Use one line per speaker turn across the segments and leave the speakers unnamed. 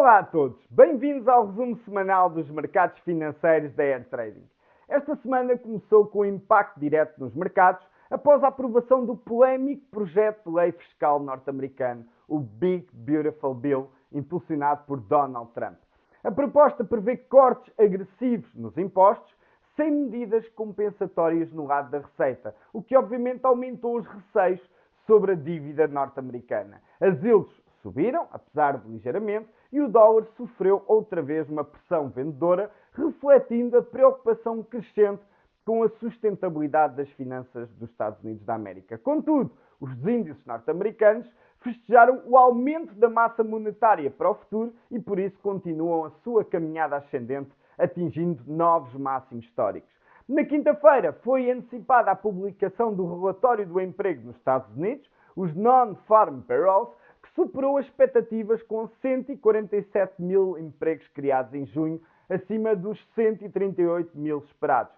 Olá a todos, bem-vindos ao resumo semanal dos mercados financeiros da Air Trading. Esta semana começou com impacto direto nos mercados após a aprovação do polémico projeto de lei fiscal norte-americano, o Big Beautiful Bill, impulsionado por Donald Trump. A proposta prevê cortes agressivos nos impostos, sem medidas compensatórias no lado da receita, o que obviamente aumentou os receios sobre a dívida norte-americana. As yields subiram, apesar de ligeiramente, e o dólar sofreu outra vez uma pressão vendedora, refletindo a preocupação crescente com a sustentabilidade das finanças dos Estados Unidos da América. Contudo, os índices norte-americanos festejaram o aumento da massa monetária para o futuro e por isso continuam a sua caminhada ascendente, atingindo novos máximos históricos. Na quinta-feira foi antecipada a publicação do relatório do emprego nos Estados Unidos, os Non-Farm Payrolls, que superou as expectativas com 147 mil empregos criados em junho, acima dos 138 mil esperados.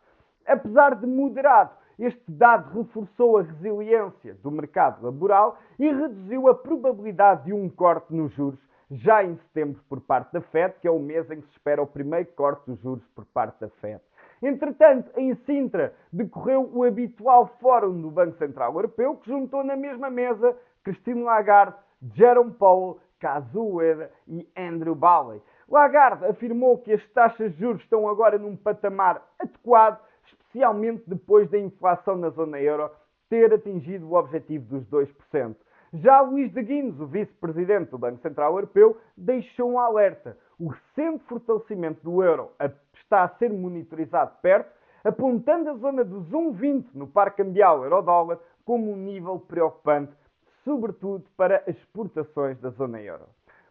Apesar de moderado, este dado reforçou a resiliência do mercado laboral e reduziu a probabilidade de um corte nos juros já em setembro por parte da Fed, que é o mês em que se espera o primeiro corte dos juros por parte da Fed. Entretanto, em Sintra, decorreu o habitual fórum do Banco Central Europeu, que juntou na mesma mesa Christine Lagarde, Jerome Powell, Kazu Ueda e Andrew Bailey. Lagarde afirmou que as taxas de juros estão agora num patamar adequado, especialmente depois da inflação na zona euro ter atingido o objetivo dos 2%. Já Luís de Guindos, o vice-presidente do Banco Central Europeu, deixou um alerta. O recente fortalecimento do euro está a ser monitorizado de perto, apontando a zona dos 1,20 no par cambial euro-dólar como um nível preocupante, sobretudo para as exportações da zona euro.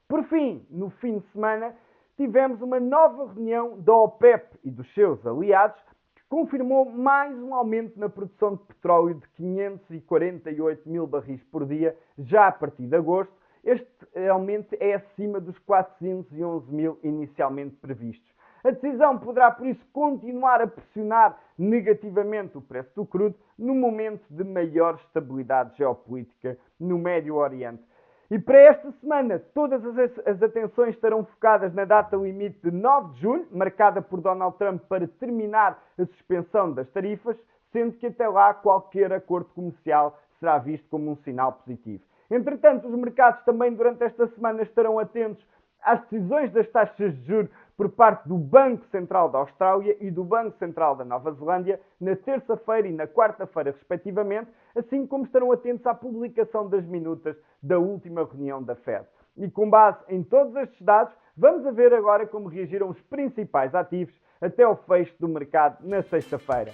Por fim, no fim de semana, tivemos uma nova reunião da OPEP e dos seus aliados, que confirmou mais um aumento na produção de petróleo de 548 mil barris por dia, já a partir de agosto. Este aumento é acima dos 411 mil inicialmente previstos. A decisão poderá, por isso, continuar a pressionar negativamente o preço do crudo no momento de maior estabilidade geopolítica no Médio Oriente. E para esta semana, todas as atenções estarão focadas na data limite de 9 de julho, marcada por Donald Trump para terminar a suspensão das tarifas, sendo que até lá qualquer acordo comercial será visto como um sinal positivo. Entretanto, os mercados também durante esta semana estarão atentos às decisões das taxas de juros por parte do Banco Central da Austrália e do Banco Central da Nova Zelândia na terça-feira e na quarta-feira, respectivamente, assim como estarão atentos à publicação das minutas da última reunião da Fed. E com base em todos estes dados, vamos a ver agora como reagiram os principais ativos até ao fecho do mercado na sexta-feira.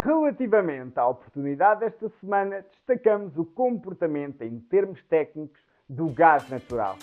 Relativamente à oportunidade desta semana, destacamos o comportamento em termos técnicos do gás natural.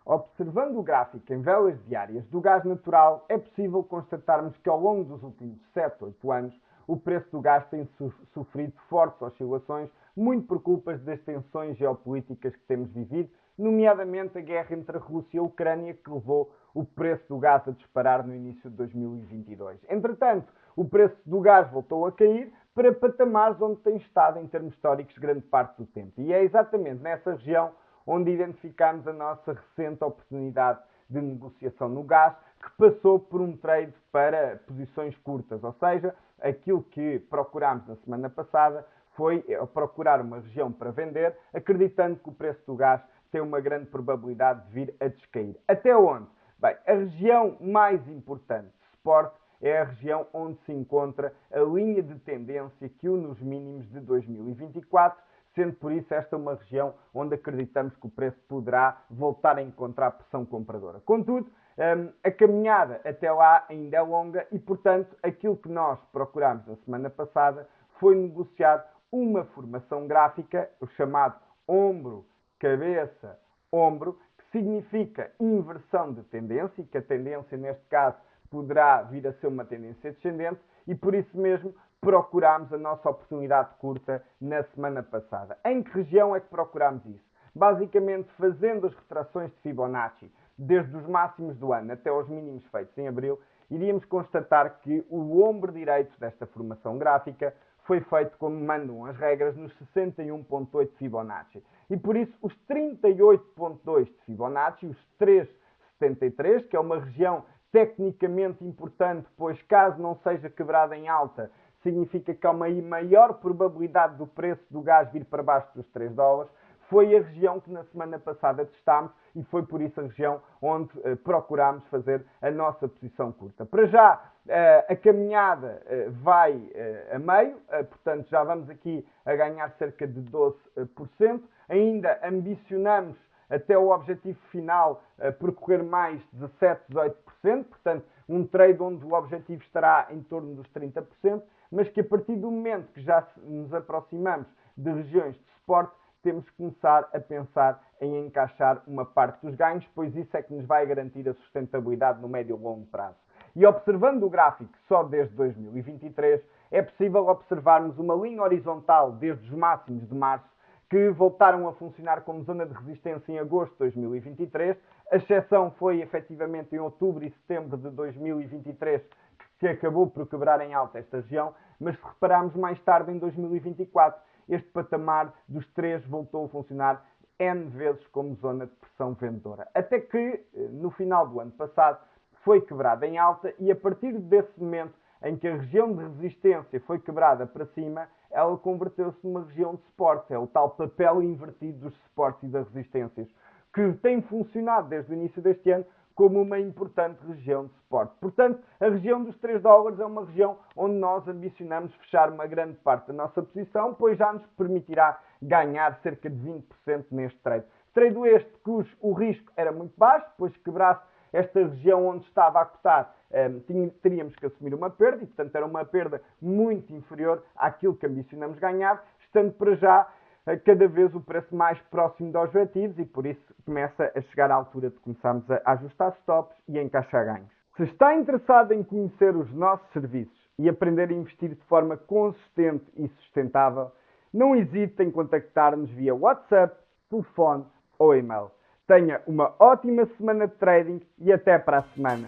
Observando o gráfico em velas diárias do gás natural, é possível constatarmos que ao longo dos últimos 7 ou 8 anos, o preço do gás tem sofrido fortes oscilações, muito por culpa das tensões geopolíticas que temos vivido, nomeadamente a guerra entre a Rússia e a Ucrânia, que levou o preço do gás a disparar no início de 2022. Entretanto, o preço do gás voltou a cair para patamares onde tem estado em termos históricos grande parte do tempo. E é exatamente nessa região onde identificamos a nossa recente oportunidade de negociação no gás, que passou por um trade para posições curtas, ou seja, aquilo que procurámos na semana passada foi procurar uma região para vender, acreditando que o preço do gás tem uma grande probabilidade de vir a descair. Até onde? Bem, a região mais importante de suporte é a região onde se encontra a linha de tendência que une os mínimos de 2024, sendo por isso esta uma região onde acreditamos que o preço poderá voltar a encontrar pressão compradora. Contudo, a caminhada até lá ainda é longa e, portanto, aquilo que nós procurámos na semana passada foi negociar uma formação gráfica, o chamado ombro, cabeça, ombro, que significa inversão de tendência, e que a tendência neste caso poderá vir a ser uma tendência descendente e por isso mesmo procurámos a nossa oportunidade curta na semana passada. Em que região é que procurámos isso? Basicamente fazendo as retrações de Fibonacci desde os máximos do ano até aos mínimos feitos em abril, iríamos constatar que o ombro direito desta formação gráfica foi feito como mandam as regras nos 61.8 de Fibonacci. E por isso os 38.2 de Fibonacci, os 3,73, que é uma região tecnicamente importante, pois caso não seja quebrada em alta, significa que há uma maior probabilidade do preço do gás vir para baixo dos $3, foi a região que na semana passada testámos e foi por isso a região onde procurámos fazer a nossa posição curta. Para já, a caminhada vai a meio, portanto já vamos aqui a ganhar cerca de 12%. Ainda ambicionamos até o objetivo final percorrer mais 17, 18%, portanto um trade onde o objetivo estará em torno dos 30%, mas que a partir do momento que já nos aproximamos de regiões de suporte, temos que começar a pensar em encaixar uma parte dos ganhos, pois isso é que nos vai garantir a sustentabilidade no médio e longo prazo. E observando o gráfico só desde 2023, é possível observarmos uma linha horizontal desde os máximos de março, que voltaram a funcionar como zona de resistência em agosto de 2023. A exceção foi efetivamente em outubro e setembro de 2023, que acabou por quebrar em alta esta região, mas se repararmos mais tarde, em 2024, este patamar dos 3 voltou a funcionar N vezes como zona de pressão vendedora. Até que, no final do ano passado, foi quebrada em alta e a partir desse momento em que a região de resistência foi quebrada para cima, ela converteu-se numa região de suporte. É o tal papel invertido dos suportes e das resistências, que tem funcionado desde o início deste ano como uma importante região de suporte. Portanto, a região dos $3 é uma região onde nós ambicionamos fechar uma grande parte da nossa posição, pois já nos permitirá ganhar cerca de 20% neste trade. Trade este cujo o risco era muito baixo, pois se quebrasse esta região onde estava a cotar, teríamos que assumir uma perda, e portanto era uma perda muito inferior àquilo que ambicionamos ganhar, estando para já cada vez o preço mais próximo dos objetivos e por isso começa a chegar à altura de começarmos a ajustar stops e a encaixar ganhos. Se está interessado em conhecer os nossos serviços e aprender a investir de forma consistente e sustentável, não hesite em contactar-nos via WhatsApp, telefone ou e-mail. Tenha uma ótima semana de trading e até para a semana.